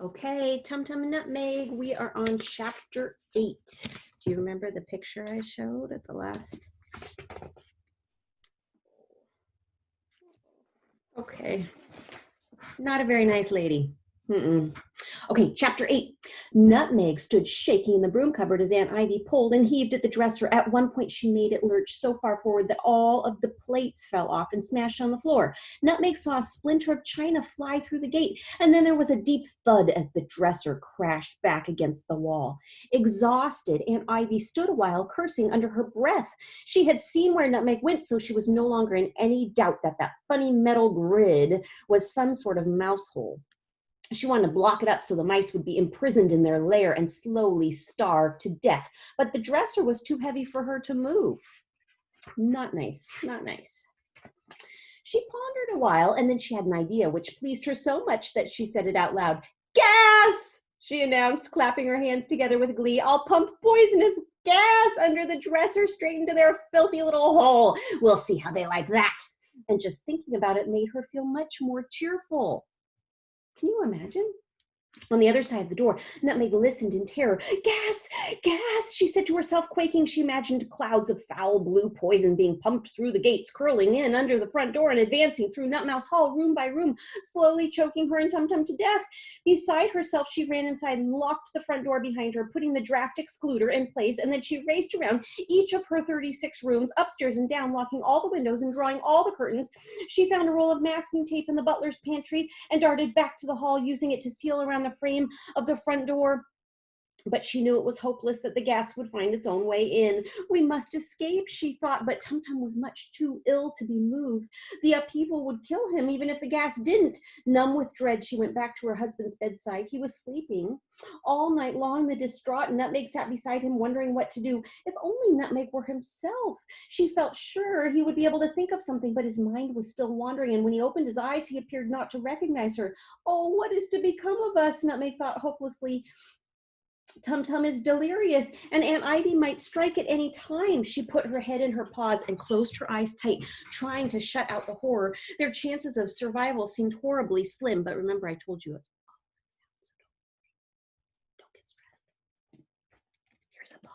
Okay, Tumtum and Nutmeg, we are on chapter 8. Do you remember the picture I showed at the last? Okay, not a very nice lady. Okay, chapter 8. Nutmeg stood shaking in the broom cupboard as Aunt Ivy pulled and heaved at the dresser. At one point, she made it lurch so far forward that all of the plates fell off and smashed on the floor. Nutmeg saw a splinter of china fly through the gate, and then there was a deep thud as the dresser crashed back against the wall. Exhausted, Aunt Ivy stood a while, cursing under her breath. She had seen where Nutmeg went, so she was no longer in any doubt that that funny metal grid was some sort of mouse hole. She wanted to block it up so the mice would be imprisoned in their lair and slowly starve to death. But the dresser was too heavy for her to move. Not nice, not nice. She pondered a while, and then she had an idea which pleased her so much that she said it out loud. "Gas!" she announced, clapping her hands together with glee. "I'll pump poisonous gas under the dresser straight into their filthy little hole. We'll see how they like that." And just thinking about it made her feel much more cheerful. Can you imagine? On the other side of the door, Nutmeg listened in terror. "Gas! Gas!" she said to herself, quaking. She imagined clouds of foul blue poison being pumped through the gates, curling in under the front door and advancing through Nutmouse Hall room by room, slowly choking her and Tumtum to death. Beside herself, she ran inside and locked the front door behind her, putting the draft excluder in place, and then she raced around each of her 36 rooms, upstairs and down, locking all the windows and drawing all the curtains. She found a roll of masking tape in the butler's pantry and darted back to the hall, using it to seal around the frame of the front door. But she knew it was hopeless that the gas would find its own way in. "We must escape," she thought, but Tumtum was much too ill to be moved. The upheaval would kill him, even if the gas didn't. Numb with dread, she went back to her husband's bedside. He was sleeping. All night long, the distraught Nutmeg sat beside him, wondering what to do. If only Nutmeg were himself. She felt sure he would be able to think of something, but his mind was still wandering, and when he opened his eyes, he appeared not to recognize her. "Oh, what is to become of us?" Nutmeg thought hopelessly. "Tumtum is delirious, and Aunt Ivy might strike at any time." She put her head in her paws and closed her eyes tight, trying to shut out the horror. Their chances of survival seemed horribly slim, but remember, I told you, don't get stressed. Here's a pause.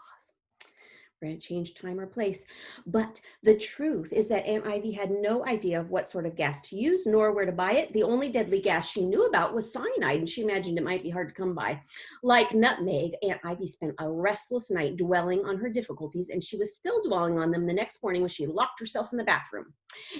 We're going to change time or place. But the truth is that Aunt Ivy had no idea of what sort of gas to use, nor where to buy it. The only deadly gas she knew about was cyanide, and she imagined it might be hard to come by. Like Nutmeg, Aunt Ivy spent a restless night dwelling on her difficulties, and she was still dwelling on them the next morning when she locked herself in the bathroom.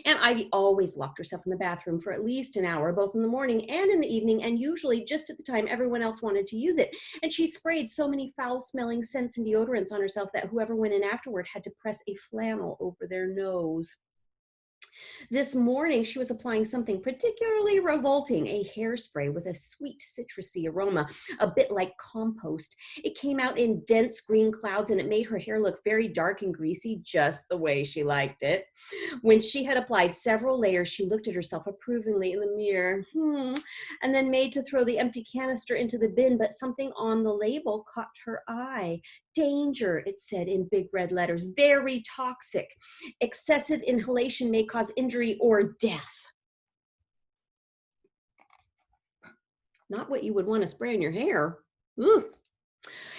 Aunt Ivy always locked herself in the bathroom for at least an hour, both in the morning and in the evening, and usually just at the time everyone else wanted to use it. And she sprayed so many foul-smelling scents and deodorants on herself that whoever went in afterward had to press a flannel over their nose. This morning, she was applying something particularly revolting, a hairspray with a sweet citrusy aroma, a bit like compost. It came out in dense green clouds, and it made her hair look very dark and greasy, just the way she liked it. When she had applied several layers, she looked at herself approvingly in the mirror, and then made to throw the empty canister into the bin, but something on the label caught her eye. "Danger," it said in big red letters, "very toxic. Excessive inhalation may cause injury or death." Not what you would want to spray in your hair. Ooh.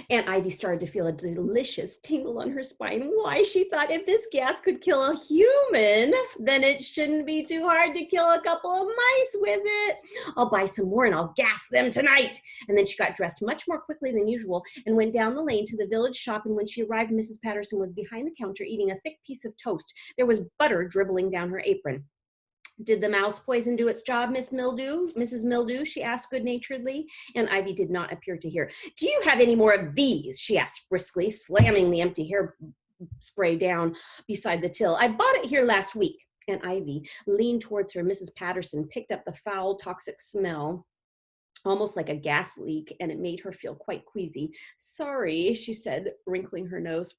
Aunt Ivy started to feel a delicious tingle on her spine. Why, she thought, if this gas could kill a human, then it shouldn't be too hard to kill a couple of mice with it. "I'll buy some more and I'll gas them tonight." And then she got dressed much more quickly than usual and went down the lane to the village shop. And when she arrived, Mrs. Patterson was behind the counter eating a thick piece of toast. There was butter dribbling down her apron. "Did the mouse poison do its job, Mrs. Mildew?" she asked good-naturedly. Aunt Ivy did not appear to hear. "Do you have any more of these?" she asked briskly, slamming the empty hair spray down beside the till. "I bought it here last week." Aunt Ivy leaned towards her. Mrs. Patterson picked up the foul, toxic smell, almost like a gas leak, and it made her feel quite queasy. "Sorry," she said, wrinkling her nose.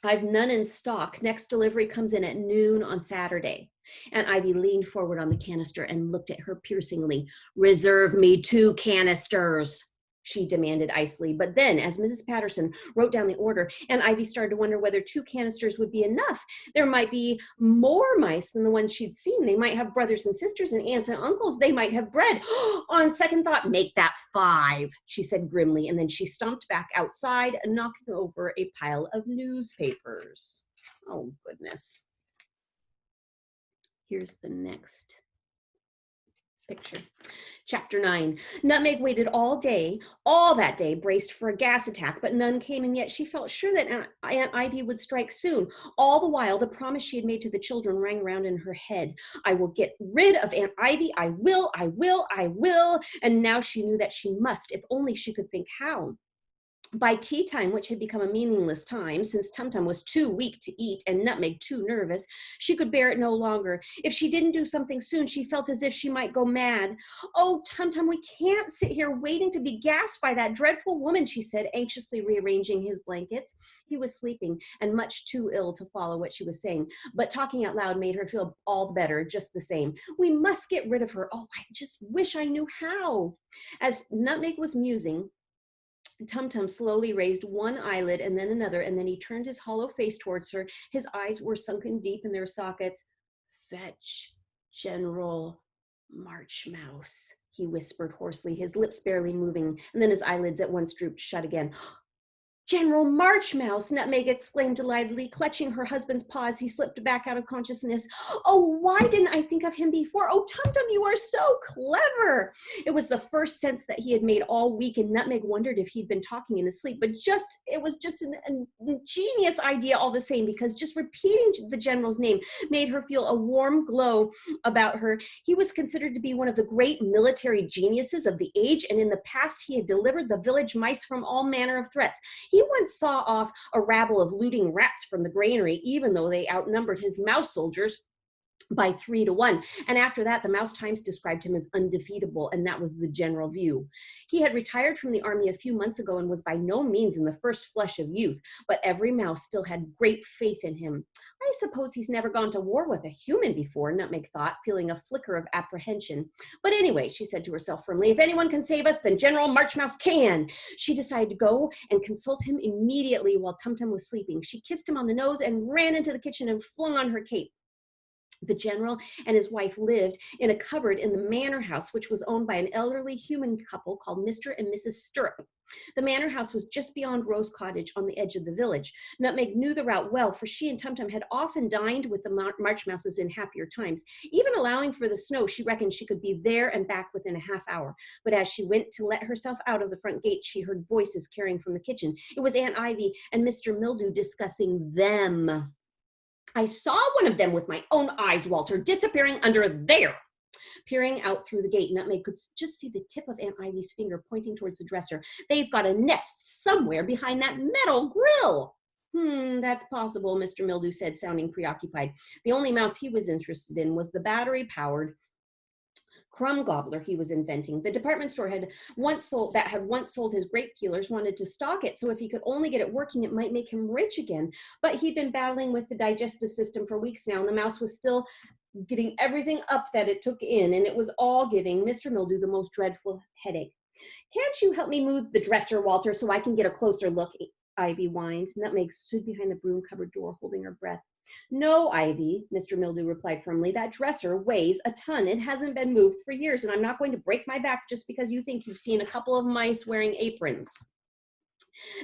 "I've none in stock. Next delivery comes in at noon on Saturday." Aunt Ivy leaned forward on the canister and looked at her piercingly. "Reserve me 2 canisters." she demanded icily. But then, as Mrs. Patterson wrote down the order, Aunt Ivy started to wonder whether 2 canisters would be enough. There might be more mice than the ones she'd seen. They might have brothers and sisters and aunts and uncles. They might have bread. On second thought, make that 5, she said grimly, and then she stomped back outside, knocking over a pile of newspapers. Oh, goodness. Here's the next picture. Chapter 9. Nutmeg waited all that day, braced for a gas attack, but none came, and yet she felt sure that Aunt Ivy would strike soon. All the while, the promise she had made to the children rang around in her head. I will get rid of Aunt Ivy. I will. And now she knew that she must, if only she could think how. By tea time, which had become a meaningless time, since Tumtum was too weak to eat and Nutmeg too nervous, she could bear it no longer. If she didn't do something soon, she felt as if she might go mad. Oh, Tumtum, we can't sit here waiting to be gassed by that dreadful woman, she said, anxiously rearranging his blankets. He was sleeping and much too ill to follow what she was saying, but talking out loud made her feel all the better, just the same. We must get rid of her. Oh, I just wish I knew how. As Nutmeg was musing, Tumtum slowly raised one eyelid and then another, and then he turned his hollow face towards her. His eyes were sunken deep in their sockets. Fetch General Marchmouse, he whispered hoarsely, his lips barely moving, and then his eyelids at once drooped shut again. General Marchmouse, Nutmeg exclaimed delightedly, clutching her husband's paw as he slipped back out of consciousness. Oh, why didn't I think of him before? Oh, Tumtum, you are so clever. It was the first sense that he had made all week, and Nutmeg wondered if he'd been talking in his sleep, but it was just an ingenious idea all the same, because just repeating the general's name made her feel a warm glow about her. He was considered to be one of the great military geniuses of the age, and in the past he had delivered the village mice from all manner of threats. He once saw off a rabble of looting rats from the granary, even though they outnumbered his mouse soldiers by 3 to 1. And after that, the Mouse Times described him as undefeatable, and that was the general view. He had retired from the army a few months ago and was by no means in the first flush of youth, but every mouse still had great faith in him. I suppose he's never gone to war with a human before, Nutmeg thought, feeling a flicker of apprehension. But anyway, she said to herself firmly, if anyone can save us, then General Marchmouse can. She decided to go and consult him immediately while Tumtum was sleeping. She kissed him on the nose and ran into the kitchen and flung on her cape. The general and his wife lived in a cupboard in the manor house, which was owned by an elderly human couple called Mr. and Mrs. Stirrup. The manor house was just beyond Rose Cottage on the edge of the village. Nutmeg knew the route well, for she and Tumtum had often dined with the Marchmouses in happier times. Even allowing for the snow, she reckoned she could be there and back within a half hour. But as she went to let herself out of the front gate, she heard voices carrying from the kitchen. It was Aunt Ivy and Mr. Mildew discussing them. I saw one of them with my own eyes, Walter, disappearing under there. Peering out through the gate, Nutmeg could just see the tip of Aunt Ivy's finger pointing towards the dresser. They've got a nest somewhere behind that metal grill. That's possible, Mr. Mildew said, sounding preoccupied. The only mouse he was interested in was the battery-powered crumb gobbler he was inventing. The department store had once sold his grape peelers wanted to stock it, so if he could only get it working, it might make him rich again. But he'd been battling with the digestive system for weeks now, and the mouse was still getting everything up that it took in, and it was all giving Mr. Mildew the most dreadful headache. Can't you help me move the dresser, Walter, so I can get a closer look? Ivy whined. Nutmeg stood behind the broom cupboard door, holding her breath. No, Ivy, Mr. Mildew replied firmly. That dresser weighs a ton. It hasn't been moved for years, and I'm not going to break my back just because you think you've seen a couple of mice wearing aprons.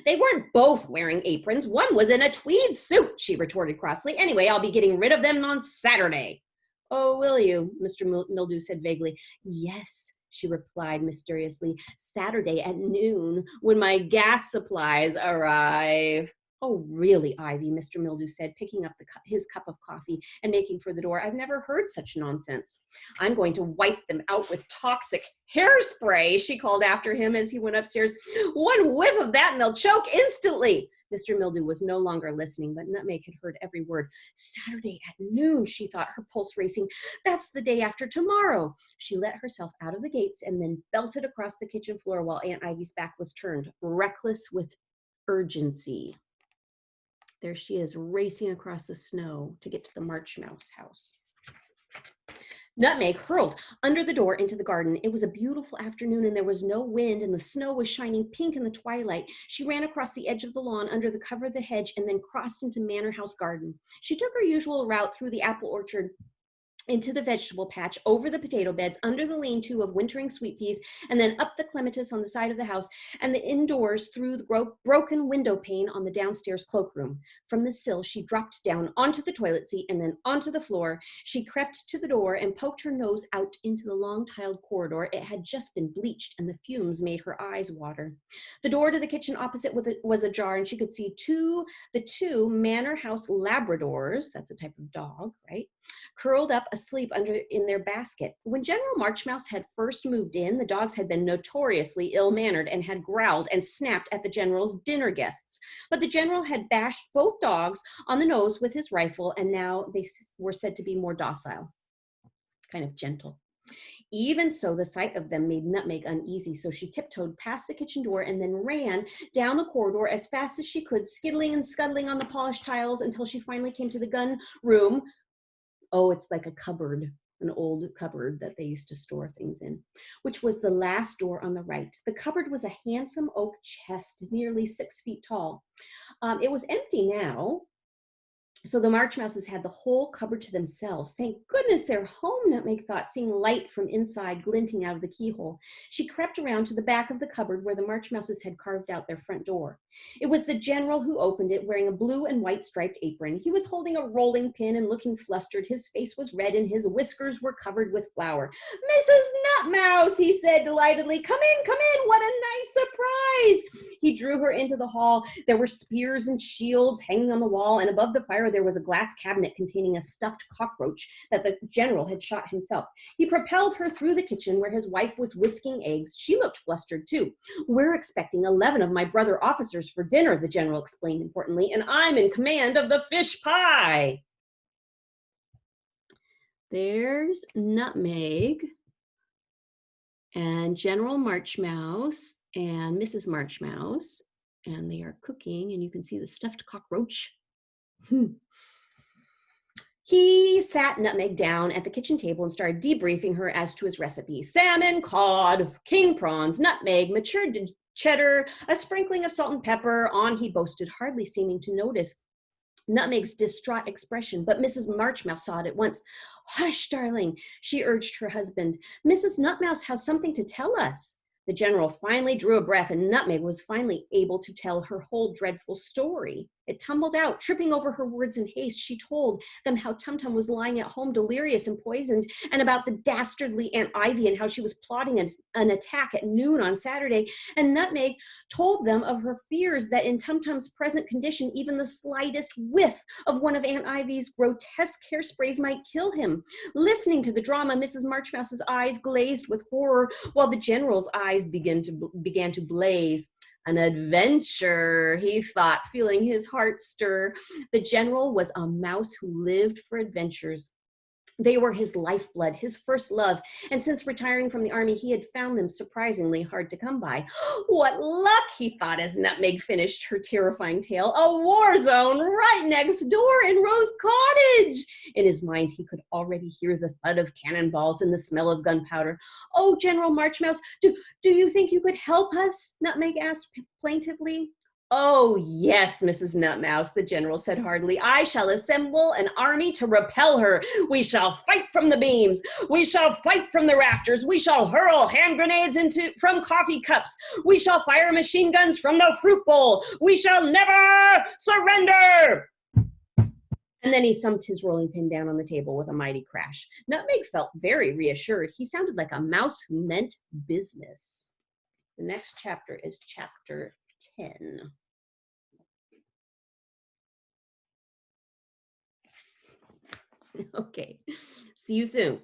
They weren't both wearing aprons. One was in a tweed suit, she retorted crossly. Anyway, I'll be getting rid of them on Saturday. Oh, will you? Mr. Mildew said vaguely. Yes, she replied mysteriously. Saturday at noon, when my gas supplies arrive. Oh, really, Ivy, Mr. Mildew said, picking up his cup of coffee and making for the door. I've never heard such nonsense. I'm going to wipe them out with toxic hairspray, she called after him as he went upstairs. One whiff of that and they'll choke instantly. Mr. Mildew was no longer listening, but Nutmeg had heard every word. Saturday at noon, she thought, her pulse racing. That's the day after tomorrow. She let herself out of the gates and then belted across the kitchen floor while Aunt Ivy's back was turned, reckless with urgency. There she is, racing across the snow to get to the Marchmouse house. Nutmeg hurled under the door into the garden. It was a beautiful afternoon and there was no wind and the snow was shining pink in the twilight. She ran across the edge of the lawn under the cover of the hedge and then crossed into Manor House Garden. She took her usual route through the apple orchard, into the vegetable patch, over the potato beds, under the lean-to of wintering sweet peas, and then up the clematis on the side of the house, and the indoors through the broken window pane on the downstairs cloakroom. From the sill, she dropped down onto the toilet seat and then onto the floor. She crept to the door and poked her nose out into the long tiled corridor. It had just been bleached, and the fumes made her eyes water. The door to the kitchen opposite was ajar, and she could see the two Manor House Labradors, that's a type of dog, right, curled up asleep in their basket. When General Marchmouse had first moved in, the dogs had been notoriously ill-mannered and had growled and snapped at the General's dinner guests. But the General had bashed both dogs on the nose with his rifle, and now they were said to be more docile, kind of gentle. Even so, the sight of them made Nutmeg uneasy, so she tiptoed past the kitchen door and then ran down the corridor as fast as she could, skiddling and scuttling on the polished tiles until she finally came to the gun room. Oh, it's like a cupboard, an old cupboard that they used to store things in, which was the last door on the right. The cupboard was a handsome oak chest, nearly 6 feet tall. It was empty now, so the Marchmouses had the whole cupboard to themselves. Thank goodness they're home, Nutmeg thought, seeing light from inside glinting out of the keyhole. She crept around to the back of the cupboard where the Marchmouses had carved out their front door. It was the General who opened it, wearing a blue and white striped apron. He was holding a rolling pin and looking flustered. His face was red and his whiskers were covered with flour. "Mrs. Nutmouse," he said delightedly. Come in, what a nice surprise." He drew her into the hall. There were spears and shields hanging on the wall, and above the fire there was a glass cabinet containing a stuffed cockroach that the General had shot himself. He propelled her through the kitchen where his wife was whisking eggs. She looked flustered too. "We're expecting 11 of my brother officers for dinner," the General explained importantly, "and I'm in command of the fish pie." There's Nutmeg and General Marchmouse and Mrs. Marchmouse, and they are cooking, and you can see the stuffed cockroach. He sat Nutmeg down at the kitchen table and started debriefing her as to his recipe. Salmon, cod, king prawns, nutmeg, matured cheddar, a sprinkling of salt and pepper. On he boasted, hardly seeming to notice Nutmeg's distraught expression, but Mrs. Marchmouse saw it at once. "Hush, darling," she urged her husband. "Mrs. Nutmouse has something to tell us." The General finally drew a breath, and Nutmeg was finally able to tell her whole dreadful story. It tumbled out, tripping over her words in haste. She told them how Tumtum was lying at home delirious and poisoned, and about the dastardly Aunt Ivy and how she was plotting an attack at noon on Saturday. And Nutmeg told them of her fears that in Tumtum's present condition, even the slightest whiff of one of Aunt Ivy's grotesque hairsprays might kill him. Listening to the drama, Mrs. Marchmouse's eyes glazed with horror, while the General's eyes began to blaze. An adventure, he thought, feeling his heart stir. The General was a mouse who lived for adventures. They were his lifeblood, his first love, and since retiring from the army, he had found them surprisingly hard to come by. What luck, he thought as Nutmeg finished her terrifying tale. A war zone right next door in Rose Cottage. In his mind, he could already hear the thud of cannonballs and the smell of gunpowder. "Oh, General Marchmouse, do you think you could help us?" Nutmeg asked plaintively. "Oh, yes, Mrs. Nutmouse," the General said heartily. "I shall assemble an army to repel her. We shall fight from the beams. We shall fight from the rafters. We shall hurl hand grenades from coffee cups. We shall fire machine guns from the fruit bowl. We shall never surrender." And then he thumped his rolling pin down on the table with a mighty crash. Nutmeg felt very reassured. He sounded like a mouse who meant business. The next chapter is chapter 10. Okay, see you soon.